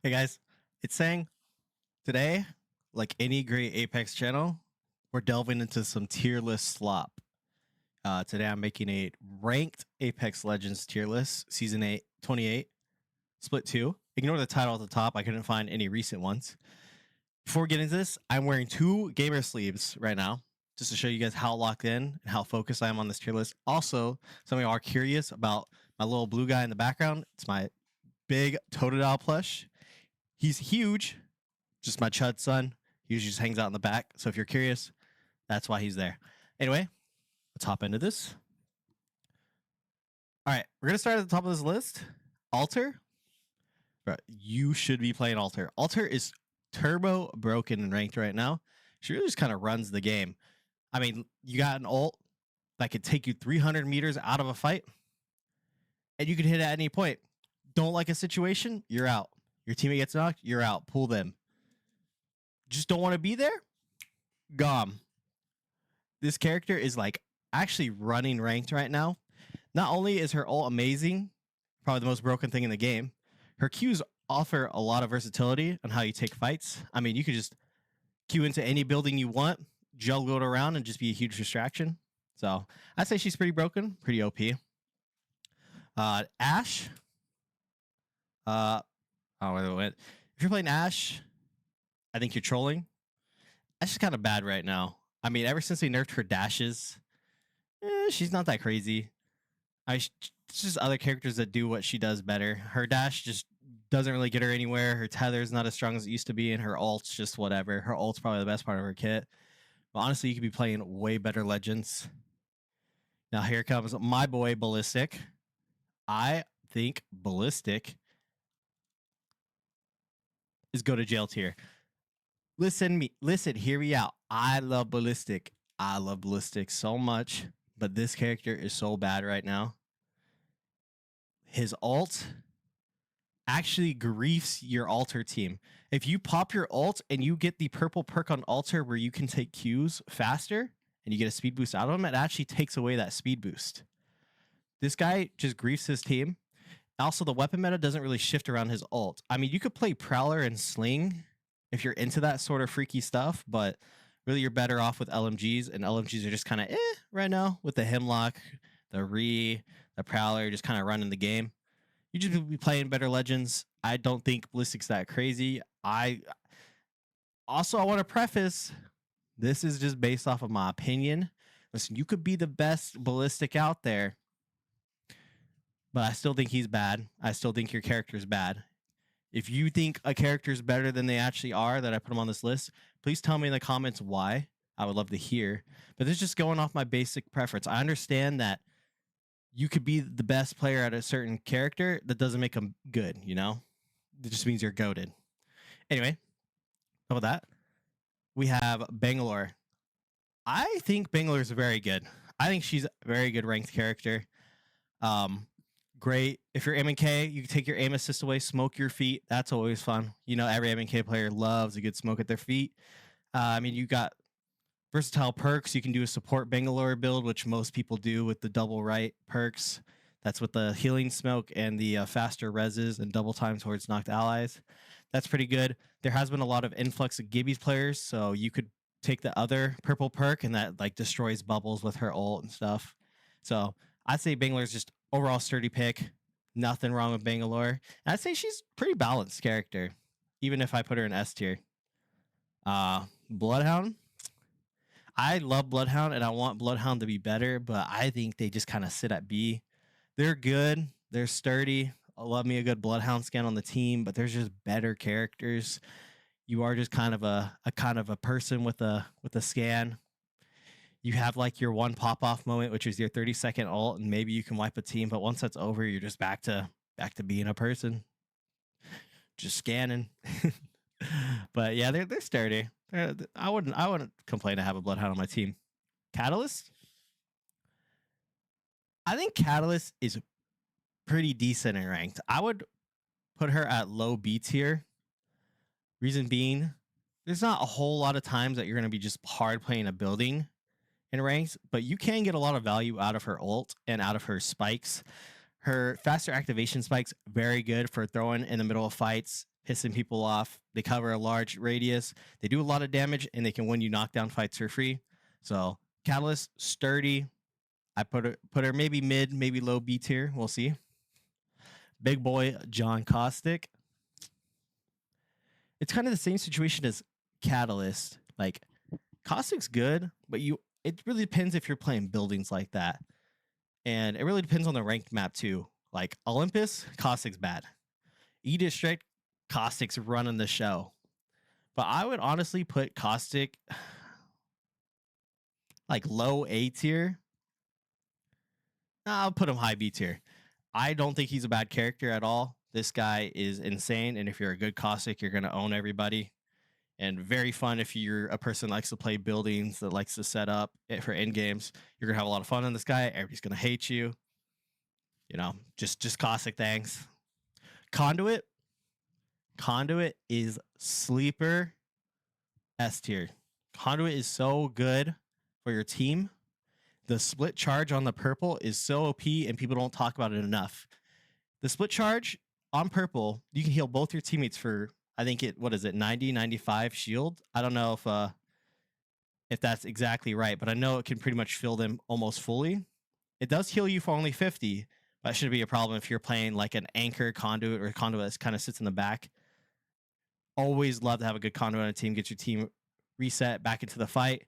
Hey guys, it's saying today, like any great Apex channel, we're delving into some tier list slop. Today I'm making a ranked Apex Legends tier list, season 8, 28, split 2. Ignore the title at the top, I couldn't find any recent ones. Before we get into this, I'm wearing 2 gamer sleeves right now, just to show you guys how locked in and how focused I am on this tier list. Also, some of you are curious about my little blue guy in the background. It's my big Totodile plush. He's huge, just my chud son. He usually just hangs out in the back. So if you're curious, that's why he's there. Anyway, let's hop into this. All right, we're gonna start at the top of this list. Alter. Bro, you should be playing Alter. Alter is turbo broken and ranked right now. She really just kind of runs the game. I mean, you got an ult that could take you 300 meters out of a fight, and you can hit at any point. Don't like a situation, you're out. Your teammate gets knocked, you're out. Pull them. Just don't want to be there? Gom. This character is like actually running ranked right now. Not only is her ult amazing, probably the most broken thing in the game, her Qs offer a lot of versatility on how you take fights. I mean, you could just Q into any building you want, juggle it around, and just be a huge distraction. So I'd say she's pretty broken, pretty OP. Ashe. If you're playing Ashe, I think you're trolling. That's just kind of bad right now. I mean, ever since they nerfed her dashes, she's not that crazy. It's just other characters that do what she does better. Her dash just doesn't really get her anywhere. Her tether is not as strong as it used to be, and her ult's just whatever. Her ult's probably the best part of her kit. But honestly, you could be playing way better Legends. Now here comes my boy Ballistic. I think Ballistic is go to jail tier. Listen, hear me out. I love Ballistic. I love Ballistic so much, but this character is so bad right now. His ult actually griefs your Alter team. If you pop your ult and you get the purple perk on Alter where you can take Qs faster and you get a speed boost out of him, it actually takes away that speed boost. This guy just griefs his team. Also, the weapon meta doesn't really shift around his ult. I mean, you could play Prowler and Sling if you're into that sort of freaky stuff, but really you're better off with LMGs, and LMGs are just kind of right now with the Hemlock, the Prowler, just kind of running the game. You just be playing better Legends. I don't think Ballistic's that crazy. I want to preface, this is just based off of my opinion. Listen, you could be the best Ballistic out there, but I still think he's bad. I still think your character's bad. If you think a character is better than they actually are, that I put them on this list, please tell me in the comments why. I would love to hear. But this is just going off my basic preference. I understand that you could be the best player at a certain character. That doesn't make them good, you know? It just means you're goated. Anyway, how about that? We have Bangalore. I think Bangalore is very good. I think she's a very good ranked character. Great. If you're M&K, you can take your aim assist away, smoke your feet. That's always fun. You know, every M&K player loves a good smoke at their feet. I mean, you got versatile perks. You can do a support Bangalore build, which most people do with the double right perks. That's with the healing smoke and the faster reses and double time towards knocked allies. That's pretty good. There has been a lot of influx of Gibby's players, so you could take the other purple perk and that like destroys bubbles with her ult and stuff. So I'd say Bangalore's just overall sturdy pick. Nothing wrong with Bangalore. And I'd say she's pretty balanced character, even if I put her in S tier. Bloodhound. I love Bloodhound, and I want Bloodhound to be better, but I think they just kind of sit at B. They're good. They're sturdy. I love me a good Bloodhound scan on the team, but there's just better characters. You are just kind of a person with a scan. You have like your one pop-off moment, which is your 30-second ult, and maybe you can wipe a team, but once that's over, you're just back to being a person. Just scanning. But yeah, they're sturdy. I wouldn't complain to have a Bloodhound on my team. Catalyst? I think Catalyst is pretty decent in ranked. I would put her at low B tier. Reason being, there's not a whole lot of times that you're going to be just hard playing a building in ranks, but you can get a lot of value out of her ult and out of her spikes. Her faster activation spikes, very good for throwing in the middle of fights. pissing people off. They cover a large radius. They do a lot of damage, and they can win you knockdown fights for free. So Catalyst, sturdy. I put her maybe mid, maybe low B tier. We'll see. Big boy John Caustic. It's kind of the same situation as Catalyst. Like Caustic's good, but it really depends if you're playing buildings like that. And it really depends on the ranked map too. Like Olympus, Caustic's bad. E-District, Caustic's running the show. But I would honestly put Caustic like low A tier. I'll put him high B tier. I don't think he's a bad character at all. This guy is insane, and if you're a good Caustic, you're going to own everybody. And very fun if you're a person that likes to play buildings, that likes to set up for end games. You're going to have a lot of fun on this guy. Everybody's going to hate you. You know, just Caustic things. Conduit is sleeper S tier. Conduit is so good for your team. The split charge on the purple is so OP, and people don't talk about it enough. The split charge on purple, you can heal both your teammates for, I think 90, 95 shield. I don't know if that's exactly right, but I know it can pretty much fill them almost fully. It does heal you for only 50, but that shouldn't be a problem if you're playing like an anchor conduit or a conduit that kind of sits in the back. Always love to have a good conduit on a team, get your team reset back into the fight.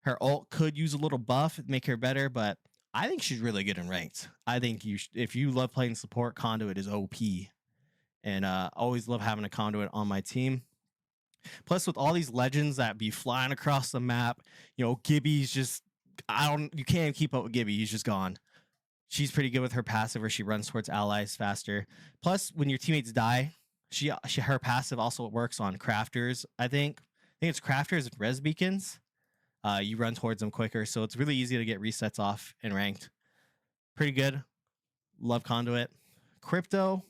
Her ult could use a little buff, make her better, but I think she's really good in ranked. I think if you love playing support, conduit is OP. And always love having a conduit on my team. Plus, with all these legends that be flying across the map, you know, Gibby's just you can't keep up with Gibby. He's just gone. She's pretty good with her passive, where she runs towards allies faster. Plus, when your teammates die, her passive also works on crafters. I think it's crafters and res beacons. You run towards them quicker, so it's really easy to get resets off in ranked. Pretty good. Love conduit. Crypto.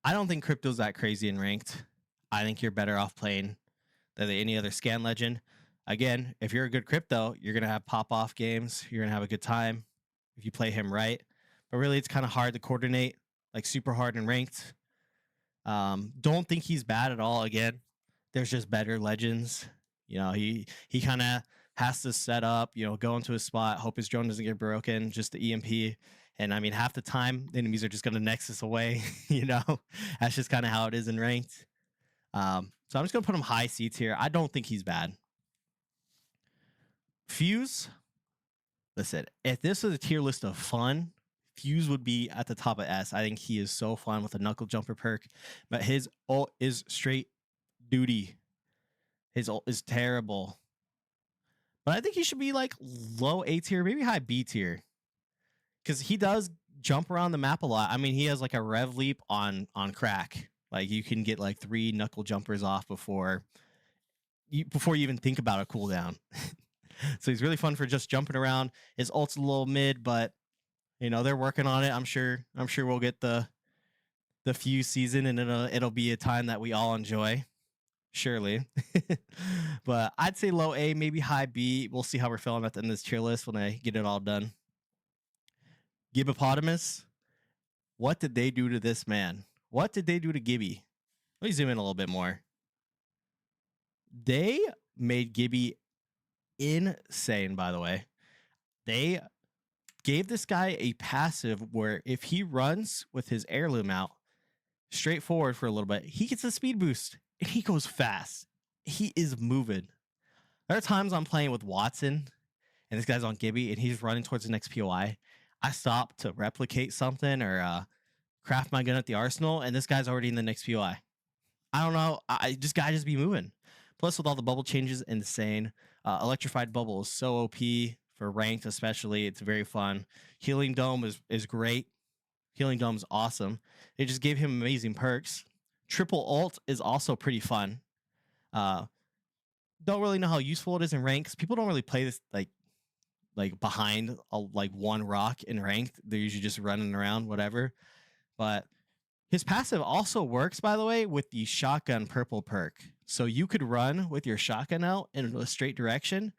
I don't think crypto's that crazy in ranked. I think you're better off playing than any other scan legend. Again, if you're a good crypto, you're gonna have pop off games. You're gonna have a good time if you play him right. But really, it's kind of hard to coordinate, like super hard in ranked. Don't think he's bad at all. Again, there's just better legends. You know, he kind of has to set up, you know, go into a spot, hope his drone doesn't get broken, just the EMP. And I mean, half the time, the enemies are just going to Nexus away. You know, that's just kind of how it is in ranked. So I'm just going to put him high C tier. I don't think he's bad. Fuse. Listen, if this was a tier list of fun, Fuse would be at the top of S. I think he is so fun with the knuckle jumper perk, but his ult is straight duty. His ult is terrible. But I think he should be like low A tier, maybe high B tier. Because he does jump around the map a lot. I mean, he has like a rev leap on crack. Like you can get like 3 knuckle jumpers off before you even think about a cooldown. So he's really fun for just jumping around. His ult's a little mid, but you know, they're working on it. I'm sure we'll get the Fuse season, and it'll be a time that we all enjoy. Surely. But I'd say low A, maybe high B. We'll see how we're feeling at the end of this tier list when I get it all done. Gibbopotamus. What did they do to this man? What did they do to Gibby? Let me zoom in a little bit more. They made Gibby insane, by the way. They gave this guy a passive where if he runs with his heirloom out straight forward for a little bit, he gets a speed boost. And he goes fast. He is moving. There are times I'm playing with Watson and this guy's on Gibby and he's running towards the next POI. I stop to replicate something or craft my gun at the arsenal, and this guy's already in the next POI. I don't know. This guy just be moving. Plus, with all the bubble changes, insane. Electrified bubble is so OP for ranked, especially. It's very fun. Healing Dome is great. Healing Dome's awesome. They just gave him amazing perks. Triple ult is also pretty fun. Don't really know how useful it is in ranks. People don't really play this like behind like one rock in ranked. They're usually just running around, whatever. But his passive also works, by the way, with the shotgun purple perk. So you could run with your shotgun out in a straight direction,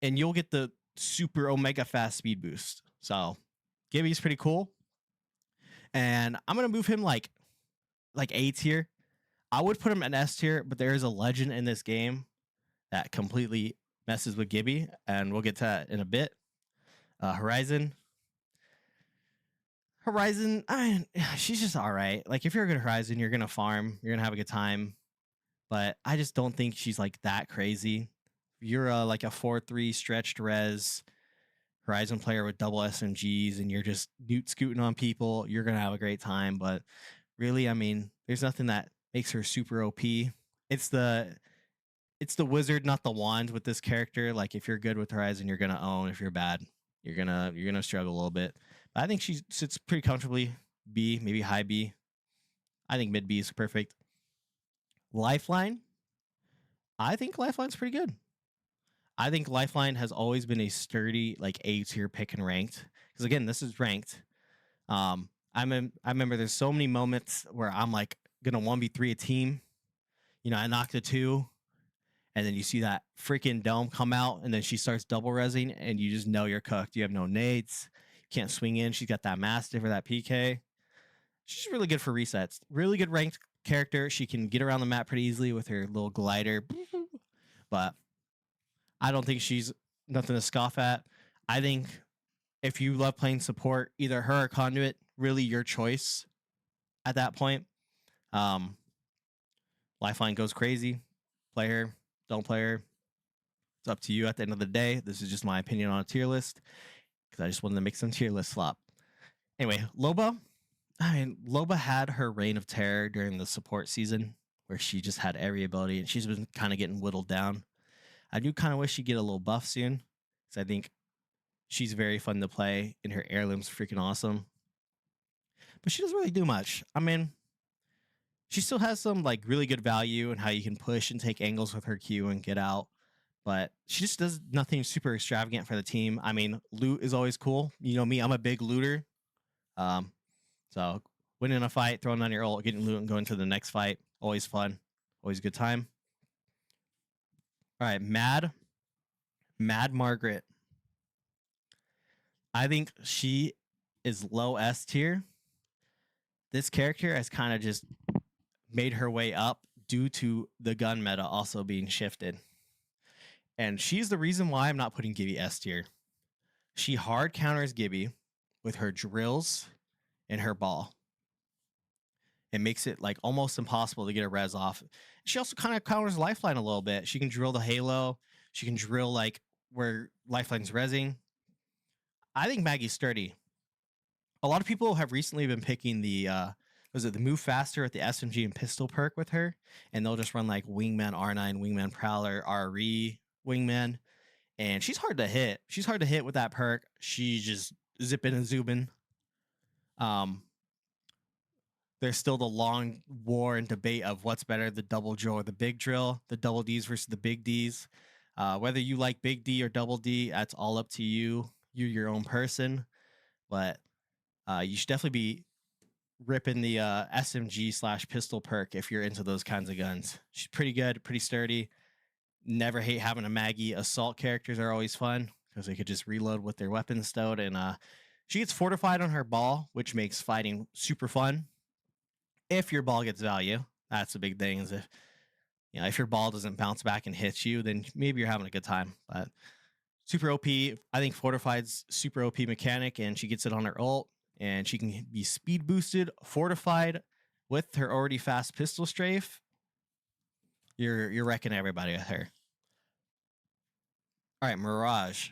and you'll get the super omega fast speed boost. So Gibby's pretty cool. And I'm gonna move him like like A tier. I would put him in S tier, but there is a legend in this game that completely messes with Gibby, and we'll get to that in a bit. Horizon. Horizon, she's just all right. Like, if you're a good Horizon, you're gonna farm, you're gonna have a good time. But I just don't think she's like that crazy. You're like a 4-3 stretched res Horizon player with double SMGs, and you're just newt scooting on people. You're gonna have a great time. But really, I mean, there's nothing that makes her super OP. It's the wizard, not the wand with this character. Like, if you're good with Horizon, you're gonna own. If you're bad, you're gonna struggle a little bit. But I think she sits pretty comfortably B, maybe high B. I think mid B is perfect. Lifeline. I think Lifeline's pretty good. I think Lifeline has always been a sturdy, like, A tier pick and ranked. Because again, this is ranked. I remember there's so many moments where I'm like gonna 1v3 a team. You know, I knocked a 2, and then you see that freaking dome come out, and then she starts double resing, and you just know you're cooked. You have no nades, you can't swing in. She's got that Mastiff or that PK. She's really good for resets. Really good ranked character. She can get around the map pretty easily with her little glider. But I don't think she's nothing to scoff at. I think if you love playing support, either her or Conduit, really your choice at that point. Lifeline goes crazy. Play her, don't play her. It's up to you at the end of the day. This is just my opinion on a tier list because I just wanted to make some tier list slop. Anyway, Loba. I mean, Loba had her reign of terror during the support season where she just had every ability, and she's been kind of getting whittled down. I do kind of wish she'd get a little buff soon because I think she's very fun to play, and her heirloom's freaking awesome. But she doesn't really do much. I mean, she still has some like really good value in how you can push and take angles with her Q and get out. But she just does nothing super extravagant for the team. I mean, loot is always cool. You know me, I'm a big looter. So winning a fight, throwing on your ult, getting loot, and going to the next fight, always fun, always a good time. All right, Mad Margaret. I think she is low S tier. This character has kind of just made her way up due to the gun meta also being shifted. And she's the reason why I'm not putting Gibby S tier. She hard counters Gibby with her drills and her ball. It makes it like almost impossible to get a res off. She also kind of counters Lifeline a little bit. She can drill the Halo. She can drill like where Lifeline's resing. I think Maggie's sturdy. A lot of people have recently been picking the the move faster at the SMG and pistol perk with her, and they'll just run like Wingman R9, Wingman Prowler, RE, Wingman, and she's hard to hit. She's hard to hit with that perk. She's just zipping and zooming. There's still the long war and debate of what's better, the double drill or the big drill, the double Ds versus the big Ds. Whether you like big D or double D, that's all up to you. You're your own person. But you should definitely be ripping the SMG / pistol perk if you're into those kinds of guns. She's pretty good, pretty sturdy. Never hate having a Maggie. Assault characters are always fun because they could just reload with their weapons stowed. And she gets fortified on her ball, which makes fighting super fun. If your ball gets value, that's the big thing. Is if your ball doesn't bounce back and hit you, then maybe you're having a good time. But super OP. I think Fortified's super OP mechanic, and she gets it on her ult, and she can be speed boosted, fortified with her already fast pistol strafe. You're wrecking everybody with her. All right, Mirage.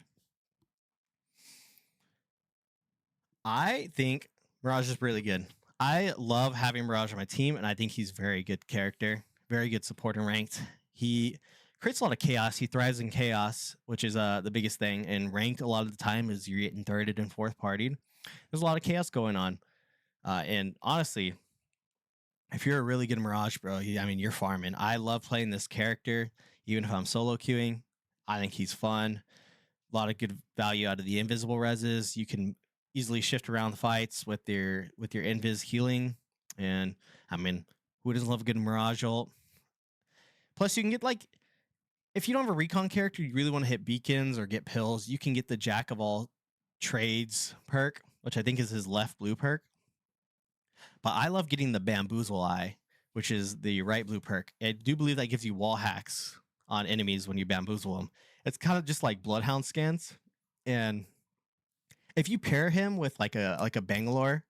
I think Mirage is really good. I love having Mirage on my team, and I think he's very good character, very good support and ranked. He creates a lot of chaos. He thrives in chaos, which is the biggest thing. And ranked a lot of the time is you're getting thirded and fourth partied. There's a lot of chaos going on. And honestly, if you're a really good Mirage, bro, you're farming. I love playing this character, even if I'm solo queuing. I think he's fun. A lot of good value out of the invisible reses. You can easily shift around the fights with your invis healing. And I mean, who doesn't love a good Mirage ult? Plus, you can get like, if you don't have a recon character, you really want to hit beacons or get pills, you can get the Jack of all trades perk, which I think is his left blue perk. but I love getting the Bamboozle Eye, which is the right blue perk. I do believe that gives you wall hacks on enemies when you bamboozle them. It's kind of just like Bloodhound scans, and if you pair him with like a Bangalore,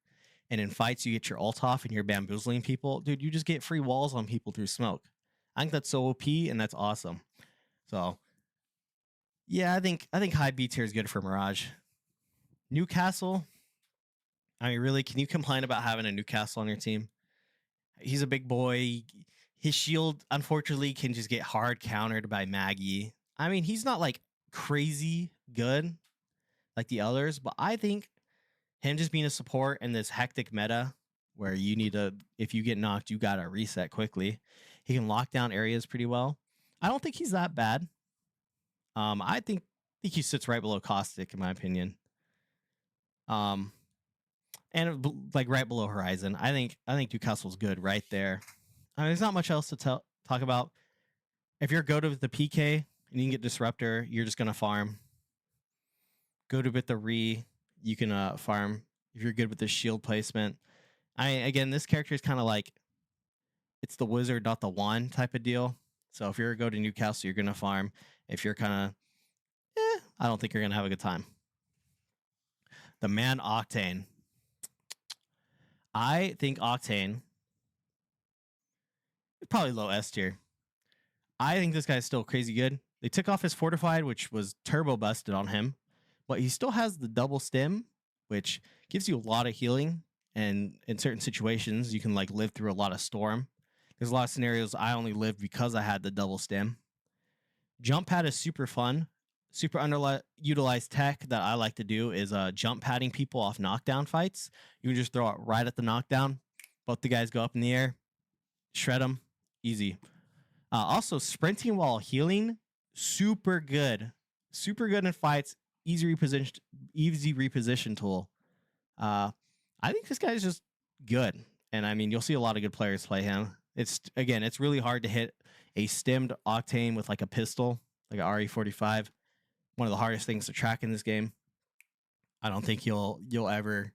and in fights you get your ult off and you're bamboozling people, dude, you just get free walls on people through smoke. I think that's so OP and that's awesome. So yeah, I think high B tier is good for Mirage. Newcastle. I mean, really, can you complain about having a Newcastle on your team? He's a big boy. His shield, unfortunately, can just get hard countered by Maggie. I mean, he's not like crazy good like the others, but I think him just being a support in this hectic meta where you need to, if you get knocked, you got to reset quickly. He can lock down areas pretty well. I don't think he's that bad. I think he sits right below Caustic in my opinion. And like right below Horizon. I think Newcastle's good right there. I mean, there's not much else to talk about. If you're go to the PK and you can get Disruptor, you're just gonna farm. Go to with the re, you can farm if you're good with the shield placement. Again, this character is kind of like it's the wizard, not the wand type of deal. So if you're go to Newcastle, you're gonna farm. If you're kind of, I don't think you're gonna have a good time. The man Octane. I think Octane is probably low S tier. I think this guy's still crazy good. They took off his fortified, which was turbo busted on him, but he still has the double stem, which gives you a lot of healing. And in certain situations, you can like live through a lot of storm. There's a lot of scenarios I only lived because I had the double stem. Jump pad is super fun. Super underutilized tech that I like to do is jump padding people off knockdown fights. You can just throw it right at the knockdown. Both the guys go up in the air, shred them, easy. Also, sprinting while healing, super good. Super good in fights. Easy reposition tool. I think this guy's just good. And I mean, you'll see a lot of good players play him. It's really hard to hit a stemmed Octane with like a pistol, like an RE45. One of the hardest things to track in this game. I don't think you'll ever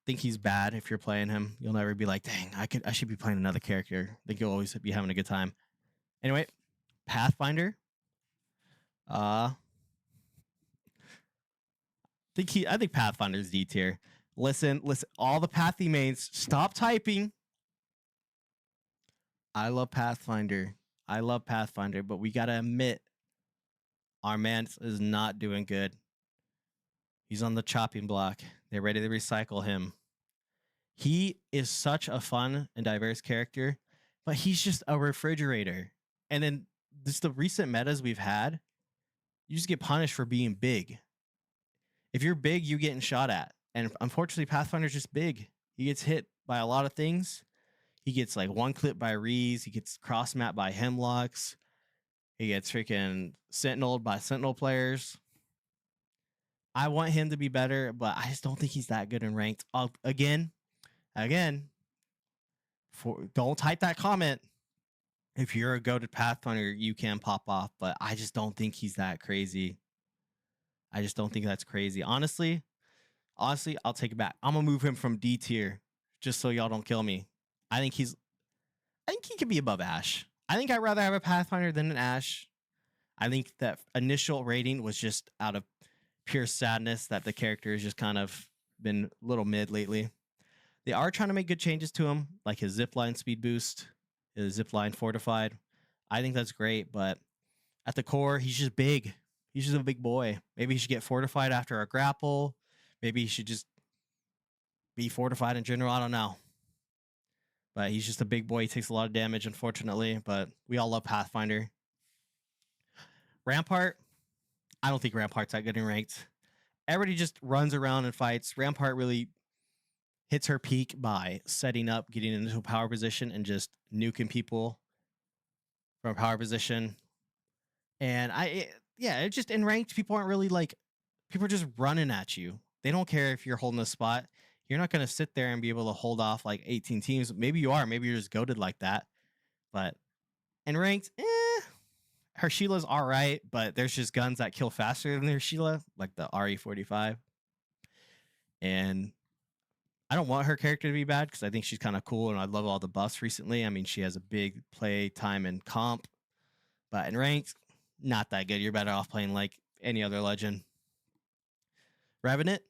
think he's bad if you're playing him. You'll never be like, dang, I should be playing another character. I think you'll always be having a good time. Anyway, Pathfinder. I think Pathfinder's D tier. Listen, all the Pathy mains, stop typing. I love Pathfinder, but we gotta admit, our man is not doing good. He's on the chopping block. They're ready to recycle him. He is such a fun and diverse character, but he's just a refrigerator. And then just the recent metas we've had, you just get punished for being big. If you're big, you're getting shot at. And unfortunately, Pathfinder's just big. He gets hit by a lot of things. He gets like one clip by Rees. He gets cross mapped by Hemlocks. He gets freaking sentineled by Sentinel players. I want him to be better, but I just don't think he's that good in ranked. Again, don't type that comment. If you're a goated Pathfinder, you can pop off, but I just don't think he's that crazy. I just don't think that's crazy. Honestly, I'll take it back. I'm gonna move him from D tier just so y'all don't kill me. I think he could be above Ash. I think I'd rather have a Pathfinder than an Ash. I think that initial rating was just out of pure sadness that the character has just kind of been a little mid lately. They are trying to make good changes to him, like his zipline speed boost, his zipline fortified. I think that's great, but at the core, he's just big. He's just a big boy. Maybe he should get fortified after a grapple. Maybe he should just be fortified in general. I don't know. But he's just a big boy. He takes a lot of damage, unfortunately. But we all love Pathfinder. Rampart. I don't think Rampart's that good in ranked. Everybody just runs around and fights. Rampart really hits her peak by setting up, getting into a power position, and just nuking people from a power position. And it just in ranked, people aren't really like, people are just running at you. They don't care if you're holding a spot. You're not going to sit there and be able to hold off like 18 teams. Maybe you are. Maybe you're just goated like that. But in ranked, her Sheila's all right, but there's just guns that kill faster than their Sheila, like the RE45. And I don't want her character to be bad because I think she's kind of cool and I love all the buffs recently. I mean, she has a big play time in comp, but in ranked, not that good. You're better off playing like any other legend. Revenant.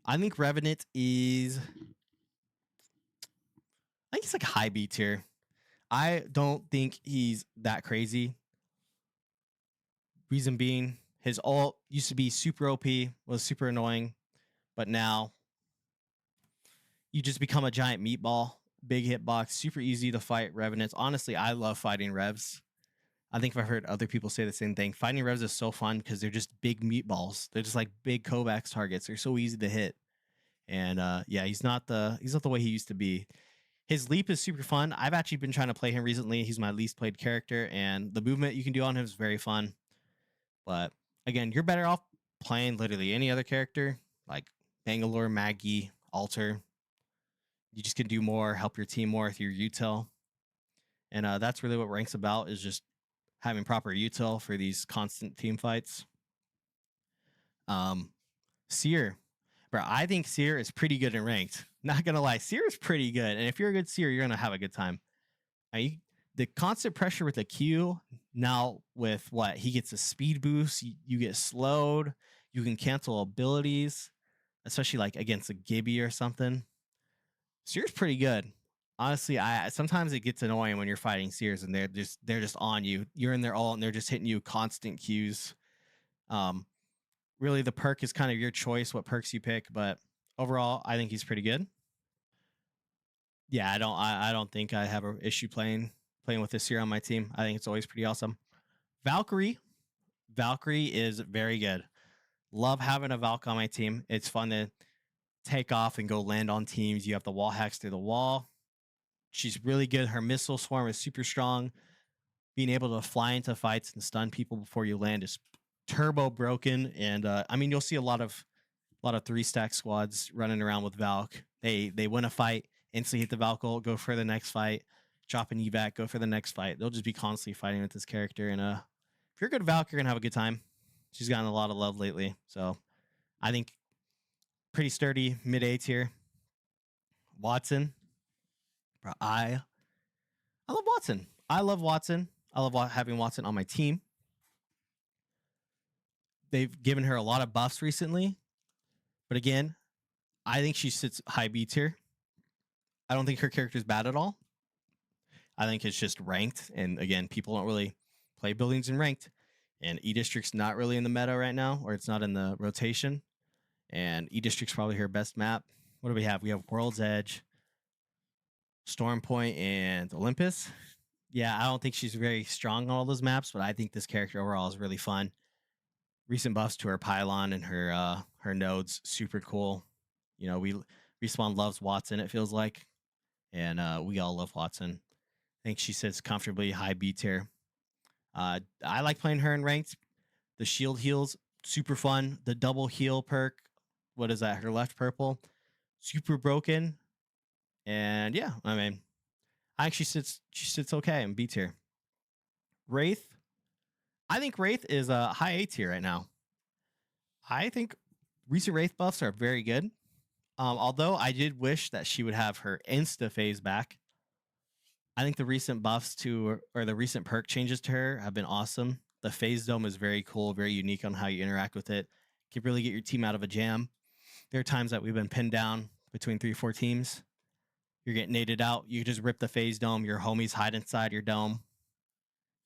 I think Revenant is. I think he's like high B tier. I don't think he's that crazy. Reason being, his ult used to be super OP, was super annoying, but now you just become a giant meatball, big hitbox, super easy to fight Revenants. Honestly, I love fighting Revs. I think I've heard other people say the same thing. Fighting Revs is so fun because they're just big meatballs. They're just like big Kovacs targets. They're so easy to hit. And yeah, he's not the way he used to be. His leap is super fun. I've actually been trying to play him recently. He's my least played character, and the movement you can do on him is very fun. But again, you're better off playing literally any other character, like Bangalore, Maggie, Alter. You just can do more, help your team more with your util. And that's really what rank's about, is just having proper util for these constant team fights. Seer. Bro, I think Seer is pretty good in ranked. Not gonna lie, Seer is pretty good. And if you're a good Seer, you're gonna have a good time. The constant pressure with the Q, now with what? He gets a speed boost, you get slowed, you can cancel abilities, especially like against a Gibby or something. Seer's pretty good. Honestly, I sometimes it gets annoying when you're fighting Seers and they're just on you. You're in their ult and they're just hitting you constant Qs. Really the perk is kind of your choice what perks you pick, but overall I think he's pretty good. Yeah, I don't think I have an issue playing with this Seer on my team. I think it's always pretty awesome. Valkyrie is very good. Love having a Valk on my team. It's fun to take off and go land on teams. You have the wall hacks through the wall. She's really good. Her missile swarm is super strong. Being able to fly into fights and stun people before you land is turbo broken. And I mean, you'll see a lot of 3-stack squads running around with Valk. They win a fight, instantly hit the Valk ult, go for the next fight, drop an evac, go for the next fight. They'll just be constantly fighting with this character. And if you're a good Valk, you're gonna have a good time. She's gotten a lot of love lately, so I think pretty sturdy mid A tier. Watson, bro, I love Watson. I love Watson. I love having Watson on my team. They've given her a lot of buffs recently, but again, I think she sits high B tier. I don't think her character is bad at all. I think it's just ranked, and again, people don't really play buildings in ranked, and E District's not really in the meta right now, or it's not in the rotation. And E District's probably her best map. What do we have? We have World's Edge, Storm Point, and Olympus. Yeah, I don't think she's very strong on all those maps, but I think this character overall is really fun. Recent buffs to her pylon and her nodes, super cool. You know, Respawn loves Watson, it feels like, and we all love Watson. I think she sits comfortably high B tier. I like playing her in ranked. The shield heals, super fun. The double heal perk, what is that? Her left purple, super broken. And yeah, I mean, I think she sits okay in B tier. Wraith, I think Wraith is a high A tier right now. I think recent Wraith buffs are very good. Although I did wish that she would have her insta phase back. I think the recent buffs to, or the recent perk changes to her have been awesome. The phase dome is very cool, very unique on how you interact with it. Can really get your team out of a jam. There are times that we've been pinned down between 3 or 4 teams. You're getting naded out. You just rip the phase dome. Your homies hide inside your dome.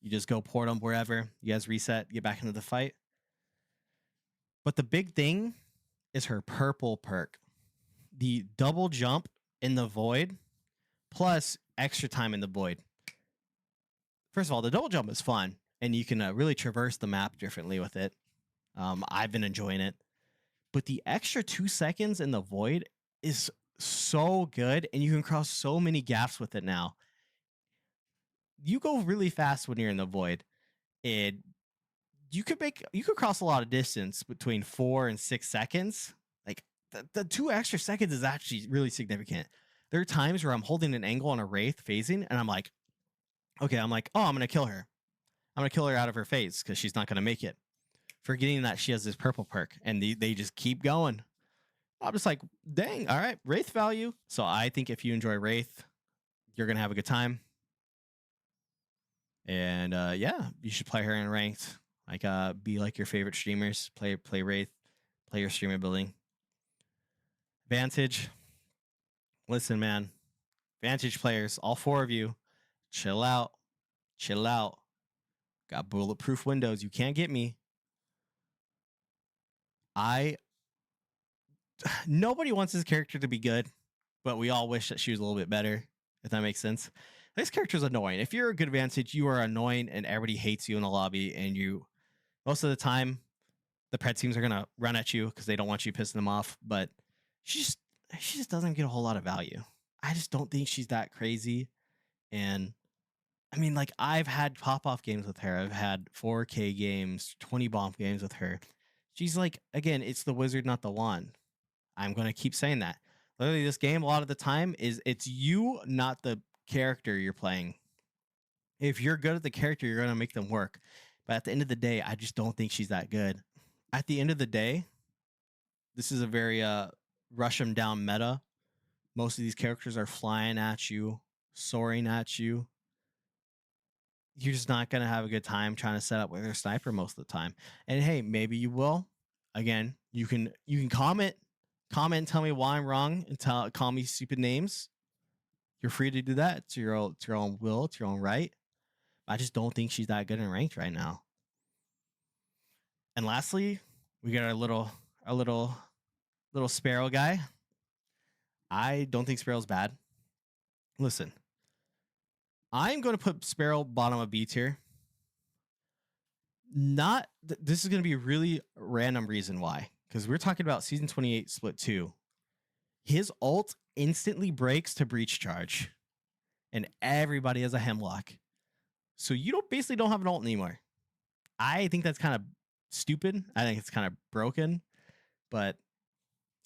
You just go port them wherever. You guys reset, get back into the fight. But the big thing is her purple perk. The double jump in the void plus extra time in the void. First of all, the double jump is fun, and you can really traverse the map differently with it. I've been enjoying it. But the extra 2 seconds in the void is so good, and you can cross so many gaps with it now. You go really fast when you're in the void, and you could cross a lot of distance between 4 and 6 seconds. Like the 2 extra seconds is actually really significant. There are times where I'm holding an angle on a Wraith phasing, and I'm like, okay, oh, I'm gonna kill her. I'm gonna kill her out of her phase because she's not gonna make it. Forgetting that she has this purple perk, and they just keep going. I'm just like, dang, all right, Wraith value. So I think if you enjoy Wraith, you're gonna have a good time. And yeah, you should play her in ranked. Like be like your favorite streamers. Play Wraith, play your streamer building. Vantage. Listen, man. Vantage players, all four of you, chill out. Chill out. Got bulletproof windows. You can't get me. I Nobody wants this character to be good, but we all wish that she was a little bit better, if that makes sense. This character's annoying. If you're a good Vantage, you are annoying and everybody hates you in the lobby, and you most of the time the pet teams are gonna run at you because they don't want you pissing them off, but she just she just doesn't get a whole lot of value. I just don't think she's that crazy. And I mean, like, I've had pop off games with her. I've had 4K games, 20 bomb games with her. She's like, again, it's the wizard, not the wand. I'm going to keep saying that. Literally, this game, a lot of the time, it's you, not the character you're playing. If you're good at the character, you're going to make them work. But at the end of the day, I just don't think she's that good. At the end of the day, this is a very rush them down meta. Most of these characters are flying at you, soaring at you. You're just not going to have a good time trying to set up with your sniper most of the time. And hey, maybe you will. Again, you can comment and tell me why I'm wrong and call me stupid names. You're free to do that. It's your own will, it's your own right. I just don't think she's that good in ranked right now. And lastly, we got our little Sparrow guy. I don't think Sparrow's bad. Listen, I'm going to put Sparrow bottom of B tier. This is going to be a really random reason why, because we're talking about season 28 split 2. His ult instantly breaks to breach charge, and everybody has a hemlock, so you basically don't have an ult anymore. I think that's kind of stupid. I think it's kind of broken, but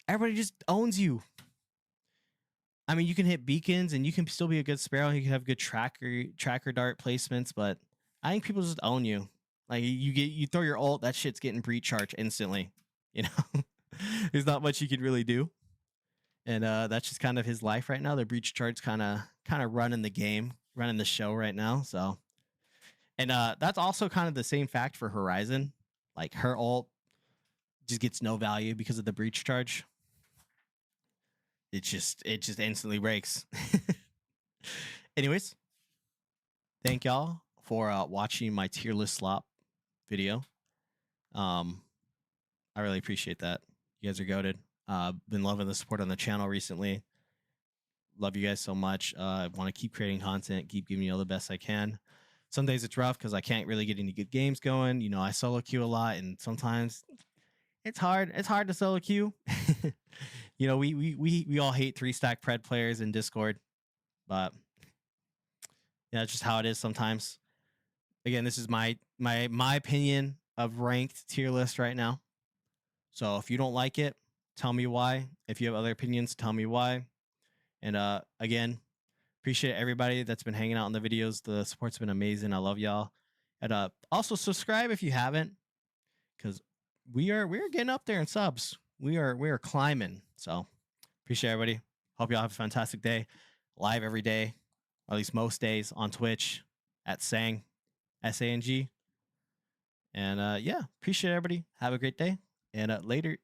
everybody just owns you. I mean, you can hit beacons and you can still be a good Sparrow. You can have good tracker dart placements, but I think people just own you. Like, you throw your ult, that shit's getting breach charge instantly. You know, there's not much you can really do, and that's just kind of his life right now. The breach charge kind of running the game, running the show right now. So, and that's also kind of the same fact for Horizon. Like, her ult just gets no value because of the breach charge. It just instantly breaks. Anyways, thank y'all for watching my tier list slop video. I really appreciate that. You guys are goated. Been loving the support on the channel recently. Love you guys so much. I want to keep creating content, keep giving you all the best I can. Some days it's rough because I can't really get any good games going. You know, I solo queue a lot, and sometimes it's hard. It's hard to solo queue. You know, we all hate 3-stack pred players in Discord, but yeah, it's just how it is sometimes. Again, this is my opinion of ranked tier list right now. So if you don't like it, tell me why. If you have other opinions, tell me why. And again, appreciate everybody that's been hanging out on the videos. The support's been amazing. I love y'all. And also subscribe if you haven't, because we're getting up there in subs. We are climbing. So appreciate everybody. Hope y'all have a fantastic day. Live every day, or at least most days, on Twitch at Sang, SANG. And yeah, appreciate everybody. Have a great day, and later.